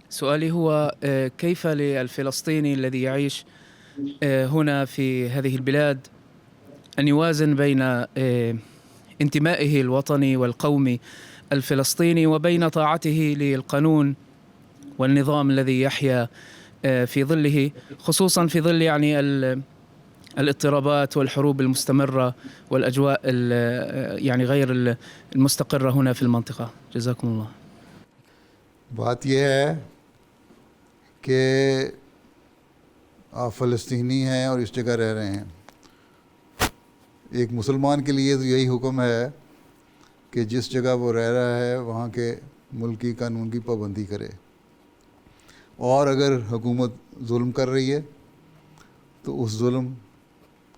سؤالي هو كيف للفلسطيني الذي يعيش هنا في هذه البلاد أن يوازن بين انتمائه الوطني والقومي الفلسطيني وبين طاعته للقانون والنظام الذي يحيا في ظله، خصوصا في ظل يعني الاضطرابات والحروب المستمرة والأجواء يعني غير المستقرة هنا في المنطقة. جزاكم الله. بات یہ ہے کہ آپ فلسطینی ہیں اور اس جگہ رہ رہے ہیں. ایک مسلمان کے لیے تو یہی حکم ہے کہ جس جگہ وہ رہ رہا ہے وہاں کے ملکی قانون کی پابندی کرے، اور اگر حکومت ظلم کر رہی ہے تو اس ظلم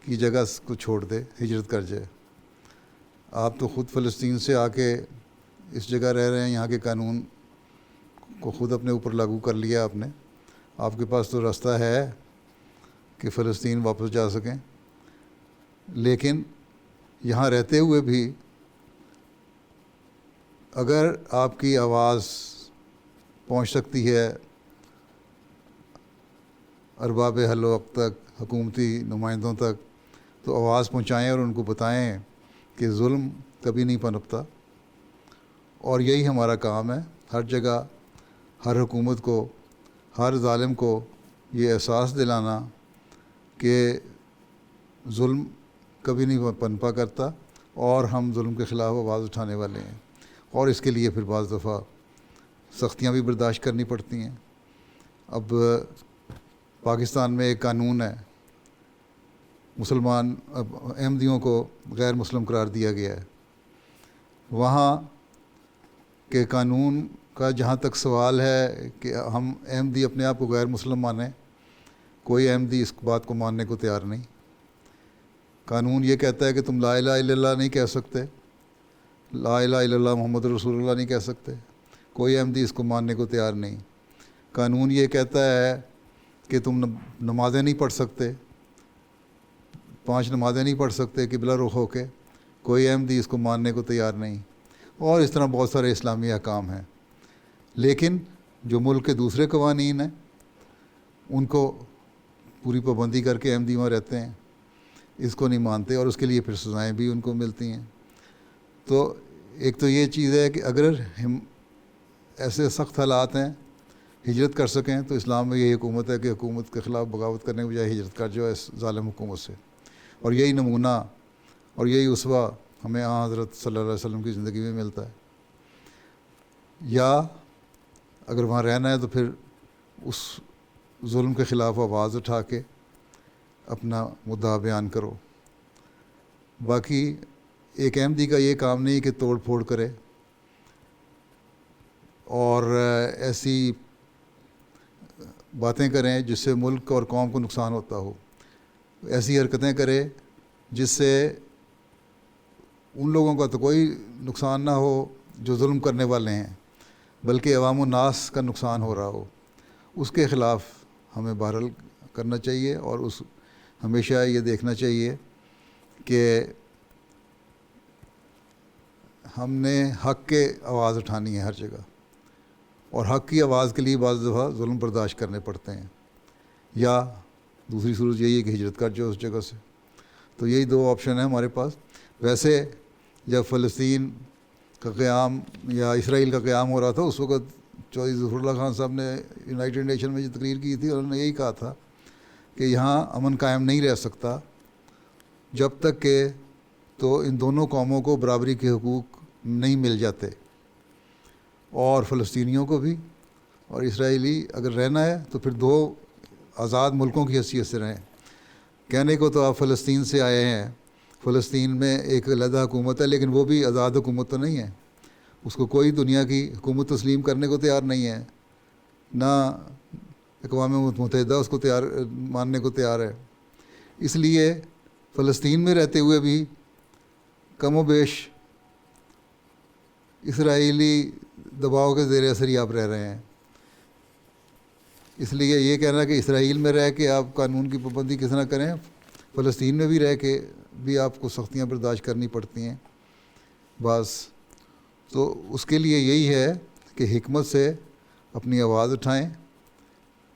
کی جگہ کو چھوڑ دے، ہجرت کر جائے. آپ تو خود فلسطین سے آ کے اس جگہ رہ رہے ہیں، یہاں کے قانون کو خود اپنے اوپر لاگو کر لیا آپ نے. آپ کے پاس تو راستہ ہے کہ فلسطین واپس جا سکیں، لیکن یہاں رہتے ہوئے بھی اگر آپ کی آواز پہنچ سکتی ہے ارباب حل و عقد تک، حکومتی نمائندوں تک، تو آواز پہنچائیں اور ان کو بتائیں کہ ظلم کبھی نہیں پنپتا. اور یہی ہمارا کام ہے، ہر جگہ ہر حکومت کو، ہر ظالم کو یہ احساس دلانا کہ ظلم کبھی نہیں پنپا کرتا، اور ہم ظلم کے خلاف آواز اٹھانے والے ہیں. اور اس کے لیے پھر بعض دفعہ سختیاں بھی برداشت کرنی پڑتی ہیں. اب پاکستان میں ایک قانون ہے، مسلمان احمدیوں کو غیر مسلم قرار دیا گیا ہے. وہاں کے قانون کا جہاں تک سوال ہے کہ ہم احمدی اپنے آپ کو غیر مسلم مانیں، کوئی احمدی اس بات کو ماننے کو تیار نہیں. قانون یہ کہتا ہے کہ تم لا الہ الا اللہ نہیں کہہ سکتے، لا الہ الا اللہ محمد رسول اللہ نہیں کہہ سکتے. کوئی احمدی اس کو ماننے کو تیار نہیں. قانون یہ کہتا ہے کہ تم نمازیں نہیں پڑھ سکتے، 5 نمازیں نہیں پڑھ سکتے قبلہ رخ ہو کے. کوئی احمدی اس کو ماننے کو تیار نہیں. اور اس طرح بہت سارے اسلامی احکام ہیں. لیکن جو ملک کے دوسرے قوانین ہیں ان کو پوری پابندی کر کے احمدی وہاں رہتے ہیں، اس کو نہیں مانتے، اور اس کے لیے پھر سزائیں بھی ان کو ملتی ہیں. تو ایک تو یہ چیز ہے کہ اگر ہم ایسے سخت حالات ہیں ہجرت کر سکیں تو اسلام میں یہی حکومت ہے کہ حکومت کے خلاف بغاوت کرنے کے بجائے ہجرت کر جاؤ اس ظالم حکومت سے. اور یہی نمونہ اور یہی اسوہ ہمیں حضرت صلی اللہ علیہ وسلم کی زندگی میں ملتا ہے. یا اگر وہاں رہنا ہے تو پھر اس ظلم کے خلاف آواز اٹھا کے اپنا مدعا بیان کرو. باقی ایک احمدی کا یہ کام نہیں کہ توڑ پھوڑ کرے اور ایسی باتیں کریں جس سے ملک اور قوم کو نقصان ہوتا ہو، ایسی حرکتیں کرے جس سے ان لوگوں کا تو کوئی نقصان نہ ہو جو ظلم کرنے والے ہیں، بلکہ عوام الناس کا نقصان ہو رہا ہو. اس کے خلاف ہمیں بہرحال کرنا چاہیے، اور ہمیشہ یہ دیکھنا چاہیے کہ ہم نے حق کے آواز اٹھانی ہے ہر جگہ، اور حق کی آواز کے لیے بعض دفعہ ظلم برداشت کرنے پڑتے ہیں، یا دوسری صورت یہی ہے کہ ہجرت کر جاؤ اس جگہ سے. تو یہی 2 آپشن ہیں ہمارے پاس. ویسے جب فلسطین کا قیام یا اسرائیل کا قیام ہو رہا تھا اس وقت چودھری ظفر اللہ خان صاحب نے یونائٹڈ نیشن میں جو تقریر کی تھی، انہوں نے یہی کہا تھا کہ یہاں امن قائم نہیں رہ سکتا جب تک کہ تو ان دونوں قوموں کو برابری کے حقوق نہیں مل جاتے، اور فلسطینیوں کو بھی اور اسرائیلی اگر رہنا ہے تو پھر 2 آزاد ملکوں کی حیثیت سے رہیں. کہنے کو تو آپ فلسطین سے آئے ہیں، فلسطین میں ایک علیحدہ حکومت ہے، لیکن وہ بھی آزاد حکومت تو نہیں ہے. اس کو کوئی دنیا کی حکومت تسلیم کرنے کو تیار نہیں ہے، نہ اقوام متحدہ اس کو ماننے کو تیار ہے. اس لیے فلسطین میں رہتے ہوئے بھی کم و بیش اسرائیلی دباؤ کے زیر اثر ہی آپ رہ رہے ہیں. اس لیے یہ کہنا کہ اسرائیل میں رہ کے آپ قانون کی پابندی کس طرح کریں، فلسطین میں بھی رہ کے بھی آپ کو سختیاں برداشت کرنی پڑتی ہیں بعض. تو اس کے لیے یہی ہے کہ حکمت سے اپنی آواز اٹھائیں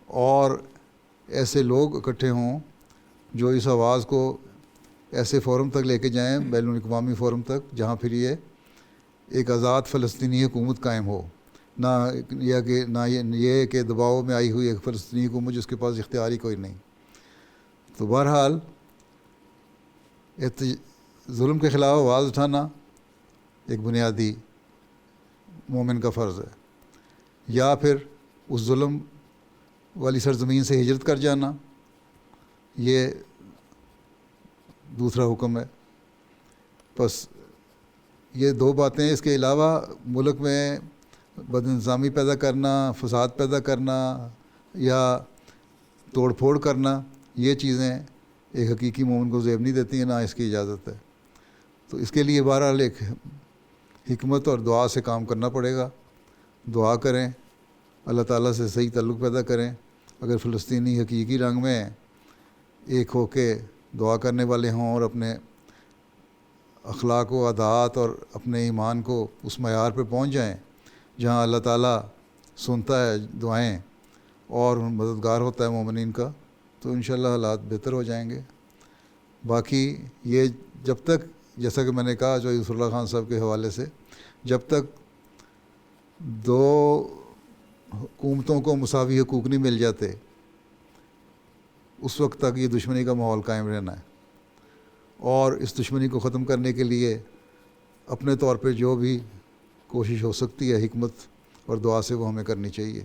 اور ایسے لوگ اکٹھے ہوں جو اس آواز کو ایسے فورم تک لے کے جائیں، بین الاقوامی فورم تک، جہاں پھر یہ ایک آزاد فلسطینی حکومت قائم ہو، نہ یہ کہ دباؤ میں آئی ہوئی ایک فلسطینی حکومت جس کے پاس اختیار ہی کوئی نہیں۔ تو بہرحال ظلم کے خلاف آواز اٹھانا ایک بنیادی مومن کا فرض ہے، یا پھر اس ظلم والی سرزمین سے ہجرت کر جانا، یہ دوسرا حکم ہے۔ بس یہ دو باتیں، اس کے علاوہ ملک میں بد انتظامی پیدا کرنا، فساد پیدا کرنا یا توڑ پھوڑ کرنا، یہ چیزیں ایک حقیقی مومن کو زیب نہیں دیتی ہیں، نہ اس کی اجازت ہے۔ تو اس کے لیے بہرحال ایک حکمت اور دعا سے کام کرنا پڑے گا۔ دعا کریں، اللہ تعالیٰ سے صحیح تعلق پیدا کریں۔ اگر فلسطینی حقیقی رنگ میں ایک ہو کے دعا کرنے والے ہوں اور اپنے اخلاق و عادات اور اپنے ایمان کو اس معیار پہ پہنچ جائیں جہاں اللہ تعالیٰ سنتا ہے دعائیں اور مددگار ہوتا ہے مومنین کا، تو انشاءاللہ حالات بہتر ہو جائیں گے۔ باقی یہ جب تک، جیسا کہ میں نے کہا جو یوسف اللہ خان صاحب کے حوالے سے، جب تک دو حکومتوں کو مساوی حقوق نہیں مل جاتے اس وقت تک یہ دشمنی کا ماحول قائم رہنا ہے، اور اس دشمنی کو ختم کرنے کے لیے اپنے طور پہ جو بھی کوشش ہو سکتی ہے حکمت اور دعا سے وہ ہمیں کرنی چاہیے۔